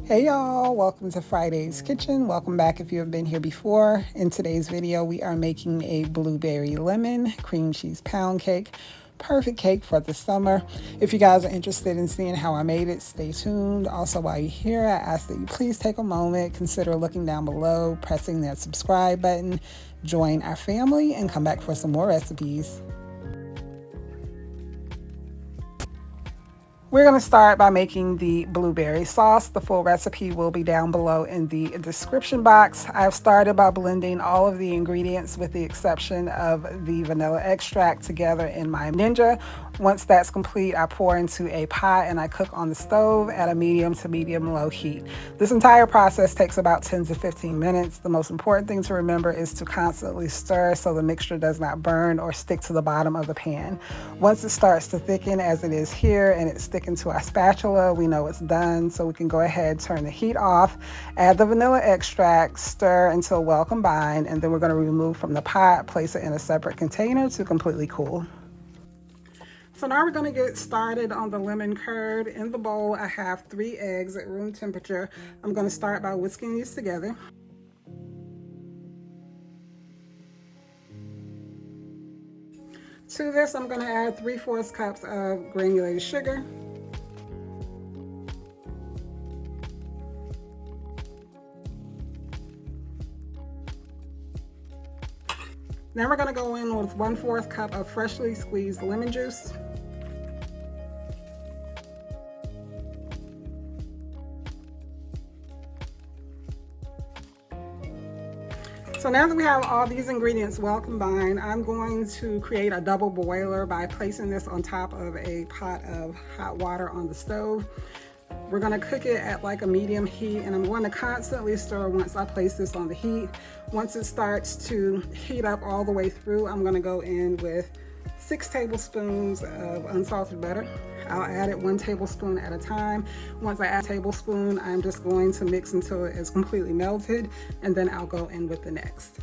Hey y'all, welcome to Friday's Kitchen. Welcome back if you have been here before. In today's video, we are making a blueberry lemon cream cheese pound cake. Perfect cake for the summer. If you guys are interested in seeing how I made it, stay tuned. Also, while you're here, I ask that you please take a moment, consider looking down below, pressing that subscribe button, join our family, and come back for some more recipes. We're going to start by making the blueberry sauce. The full recipe will be down below in the description box. I've started by blending all of the ingredients with the exception of the vanilla extract together in my Ninja. Once that's complete, I pour into a pot and I cook on the stove at a medium to medium low heat. This entire process takes about 10 to 15 minutes. The most important thing to remember is to constantly stir so the mixture does not burn or stick to the bottom of the pan. Once it starts to thicken as it is here and it's sticking to our spatula, we know it's done, so we can go ahead, turn the heat off, add the vanilla extract, stir until well combined, and then we're going to remove from the pot, place it in a separate container to completely cool. So now we're going to get started on the lemon curd. In the bowl, I have 3 eggs at room temperature. I'm going to start by whisking these together. To this, I'm going to add 3/4 cups of granulated sugar. Now we're going to go in with 1/4 cup of freshly squeezed lemon juice. So now that we have all these ingredients well combined, I'm going to create a double boiler by placing this on top of a pot of hot water on the stove. We're going to cook it at like a medium heat, and I'm going to constantly stir once I place this on the heat. Once it starts to heat up all the way through, I'm going to go in with 6 tablespoons of unsalted butter. I'll add it 1 tablespoon at a time. Once I add a tablespoon, I'm just going to mix until it is completely melted, and then I'll go in with the next.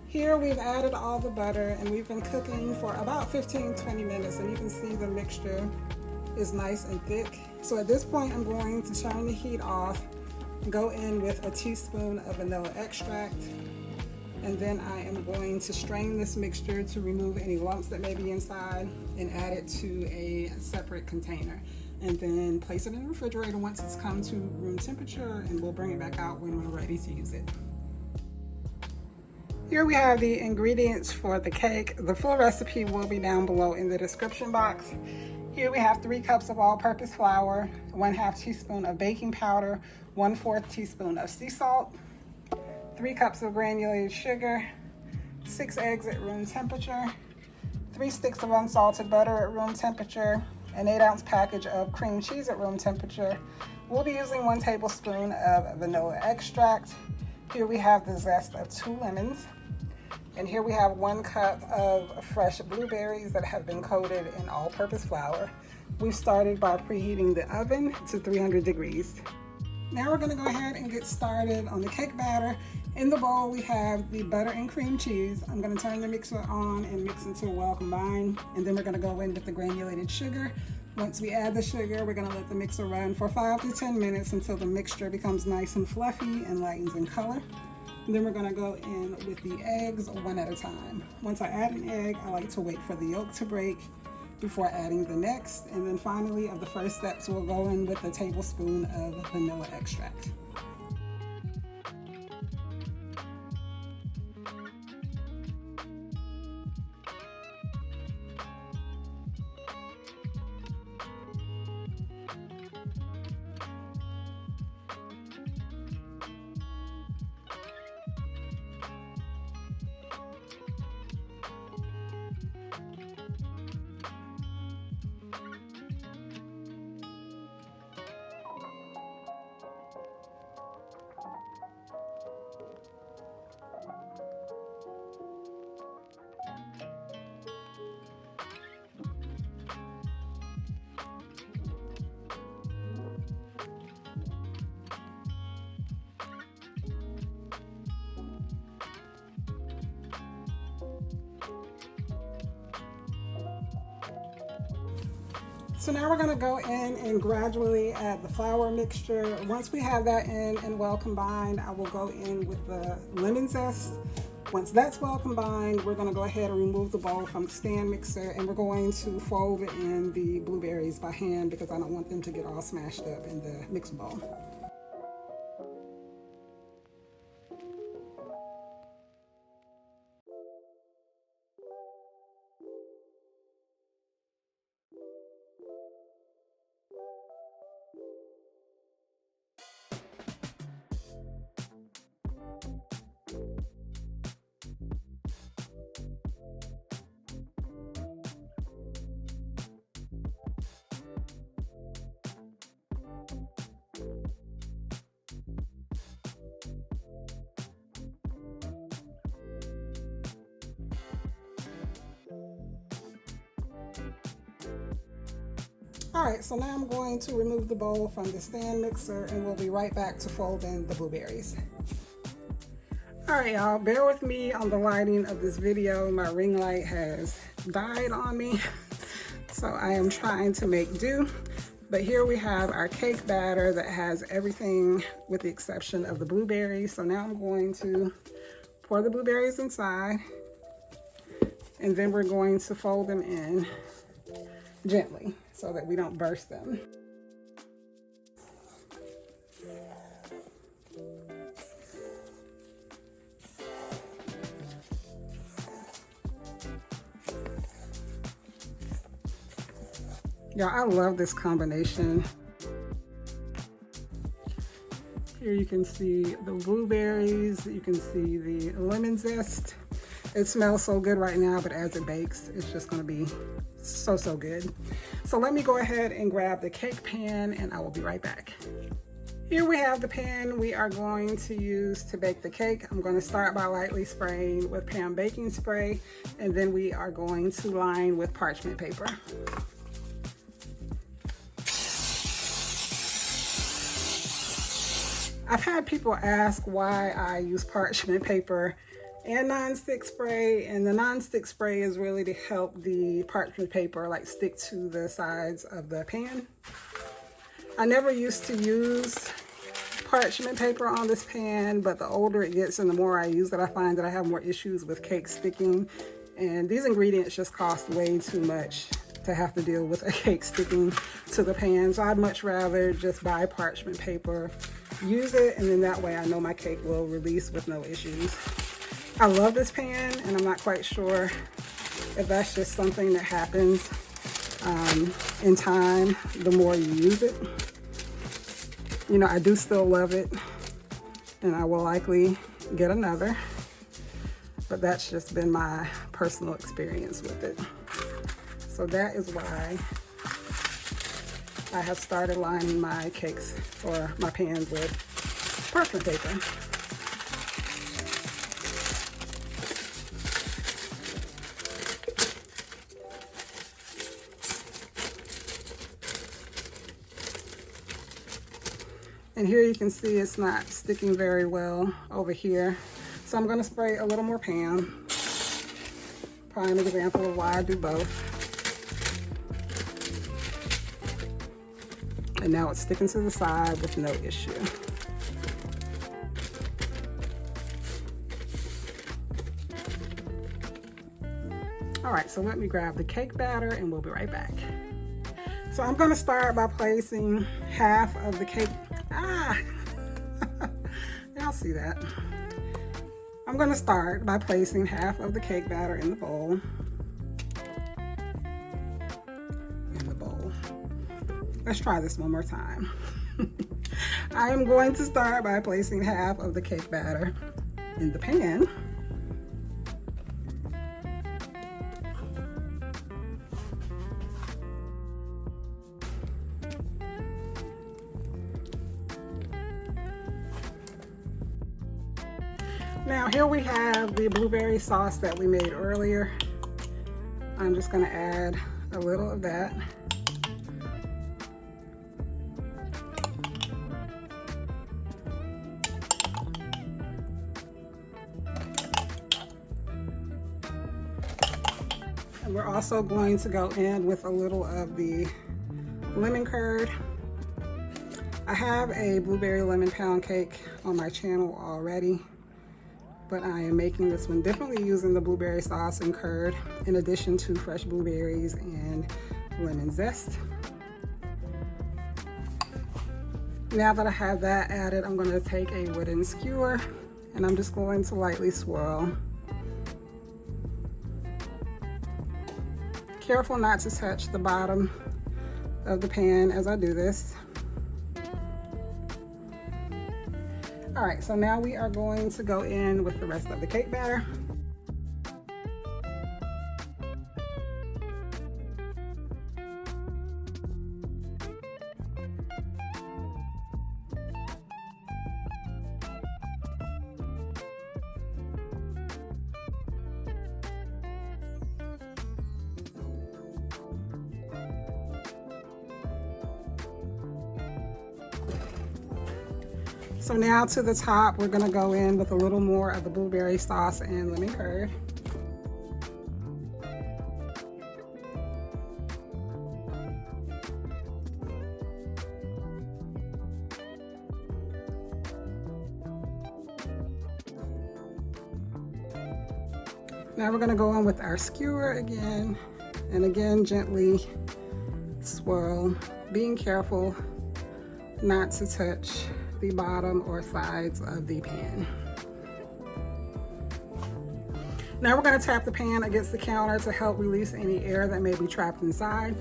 Here we've added all the butter and we've been cooking for about 15-20 minutes, and you can see the mixture is nice and thick. So at this point I'm going to turn the heat off, go in with a teaspoon of vanilla extract, and then I am going to strain this mixture to remove any lumps that may be inside and add it to a separate container, and then place it in the refrigerator once it's come to room temperature, and we'll bring it back out when we're ready to use it. Here we have the ingredients for the cake. The full recipe will be down below in the description box. Here we have 3 cups of all-purpose flour, 1/2 teaspoon of baking powder, 1/4 teaspoon of sea salt, 3 cups of granulated sugar, 6 eggs at room temperature, 3 sticks of unsalted butter at room temperature, an 8-ounce package of cream cheese at room temperature. We'll be using 1 tablespoon of vanilla extract. Here we have the zest of 2 lemons. And here we have 1 cup of fresh blueberries that have been coated in all-purpose flour. We've started by preheating the oven to 300 degrees. Now we're going to go ahead and get started on the cake batter. In the bowl we have the butter and cream cheese. I'm going to turn the mixer on and mix until well combined, and then we're going to go in with the granulated sugar. Once we add the sugar, we're going to let the mixer run for 5 to 10 minutes until the mixture becomes nice and fluffy and lightens in color. And then we're going to go in with the eggs 1 at a time. Once I add an egg, I like to wait for the yolk to break before adding the next. And then finally, of the first steps, we'll go in with a tablespoon of vanilla extract. So now we're going to go in and gradually add the flour mixture. Once we have that in and well combined, I will go in with the lemon zest. Once that's well combined, we're going to go ahead and remove the bowl from the stand mixer, and we're going to fold in the blueberries by hand because I don't want them to get all smashed up in the mixer bowl. All right, so now I'm going to remove the bowl from the stand mixer, and we'll be right back to fold in the blueberries. All right, y'all, bear with me on the lighting of this video. My ring light has died on me, so I am trying to make do. But here we have our cake batter that has everything with the exception of the blueberries. So now I'm going to pour the blueberries inside, and then we're going to fold them in gently so that we don't burst them. Y'all, I love this combination. Here you can see the blueberries, you can see the lemon zest. It smells so good right now, but as it bakes, it's just gonna be so good. So let me go ahead and grab the cake pan, and I will be right back. Here we have the pan we are going to use to bake the cake. I'm going to start by lightly spraying with pan baking spray, and then we are going to line with parchment paper. I've had people ask why I use parchment paper and non-stick spray, and the non-stick spray is really to help the parchment paper like stick to the sides of the pan. I never used to use parchment paper on this pan, but the older it gets and the more I use it, I find that I have more issues with cake sticking, and these ingredients just cost way too much to have to deal with a cake sticking to the pan. So I'd much rather just buy parchment paper, use it, and then that way I know my cake will release with no issues. I love this pan, and I'm not quite sure if that's just something that happens in time the more you use it. You know, I do still love it, and I will likely get another, but that's just been my personal experience with it. So that is why I have started lining my cakes or my pans with parchment paper. And here you can see it's not sticking very well over here. So I'm going to spray a little more pan. Prime example of why I do both. And now it's sticking to the side with no issue. All right, so let me grab the cake batter and we'll be right back. So I'm going to start by placing half of the cake. Y'all see that. I'm going to start by placing half of the cake batter in the bowl. Let's try this one more time. I am going to start by placing half of the cake batter in the pan. Now here we have the blueberry sauce that we made earlier. I'm just going to add a little of that. And we're also going to go in with a little of the lemon curd. I have a blueberry lemon pound cake on my channel already, but I am making this one differently using the blueberry sauce and curd in addition to fresh blueberries and lemon zest. Now that I have that added, I'm going to take a wooden skewer and I'm just going to lightly swirl. Careful not to touch the bottom of the pan as I do this. All right, so now we are going to go in with the rest of the cake batter. So now to the top, we're gonna go in with a little more of the blueberry sauce and lemon curd. Now we're gonna go in with our skewer again, and again gently swirl, being careful not to touch the bottom or sides of the pan. Now we're going to tap the pan against the counter to help release any air that may be trapped inside.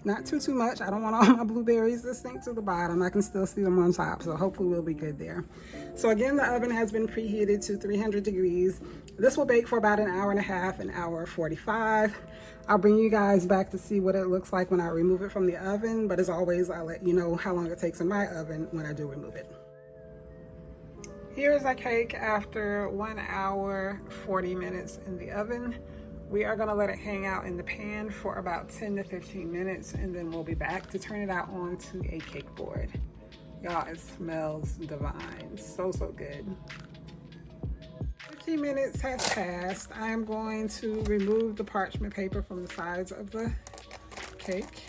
Not too much. I don't want all my blueberries to sink to the bottom. I can still see them on top, so hopefully we'll be good there. So again, the oven has been preheated to 300 degrees. This will bake for about an hour and a half, an hour 45. I'll bring you guys back to see what it looks like when I remove it from the oven, but as always, I'll let you know how long it takes in my oven when I do remove it. Here's our cake after 1 hour, 40 minutes in the oven. We are gonna let it hang out in the pan for about 10 to 15 minutes, and then we'll be back to turn it out onto a cake board. Y'all, it smells divine, so good. 15 minutes has passed. I am going to remove the parchment paper from the sides of the cake.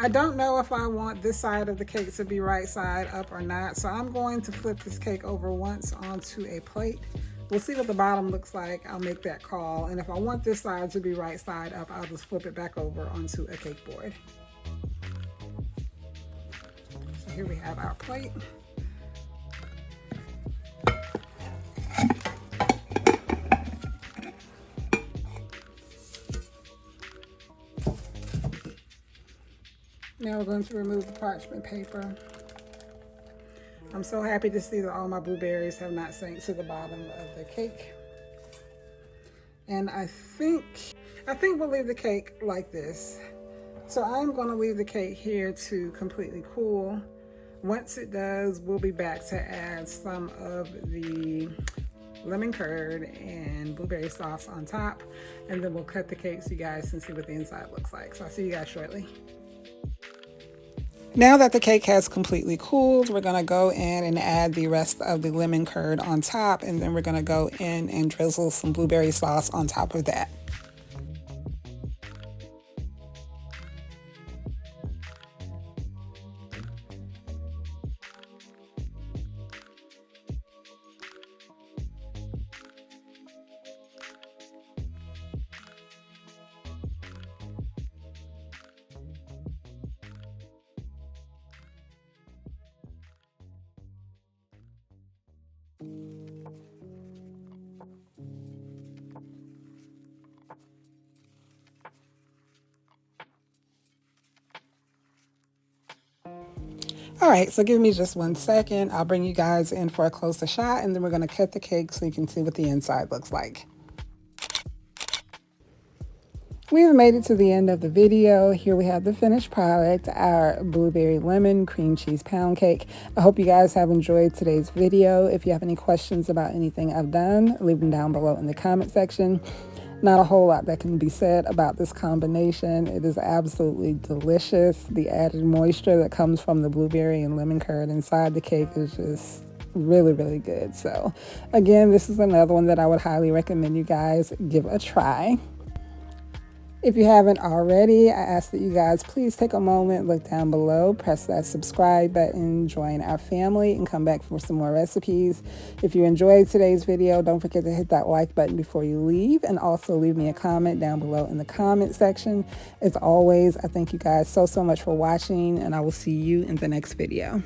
I don't know if I want this side of the cake to be right side up or not, so I'm going to flip this cake over once onto a plate. We'll see what the bottom looks like. I'll make that call, and if I want this side to be right side up, I'll just flip it back over onto a cake board. So here we have our plate. Now we're going to remove the parchment paper. I'm so happy to see that all my blueberries have not sank to the bottom of the cake. And I think we'll leave the cake like this. So I'm going to leave the cake here to completely cool. Once it does, we'll be back to add some of the lemon curd and blueberry sauce on top, and then we'll cut the cake so you guys can see what the inside looks like. So I'll see you guys shortly. Now that the cake has completely cooled, we're gonna go in and add the rest of the lemon curd on top, and then we're gonna go in and drizzle some blueberry sauce on top of that. All right, so give me just 1 second. I'll bring you guys in for a closer shot, and then we're gonna cut the cake so you can see what the inside looks like. We've made it to the end of the video. Here we have the finished product, our blueberry lemon cream cheese pound cake. I hope you guys have enjoyed today's video. If you have any questions about anything I've done, leave them down below in the comment section. Not a whole lot that can be said about this combination. It is absolutely delicious. The added moisture that comes from the blueberry and lemon curd inside the cake is just really, really good. So again, this is another one that I would highly recommend you guys give a try. If you haven't already, I ask that you guys please take a moment, look down below, press that subscribe button, join our family, and come back for some more recipes. If you enjoyed today's video, don't forget to hit that like button before you leave, and also leave me a comment down below in the comment section. As always, I thank you guys so much for watching, and I will see you in the next video.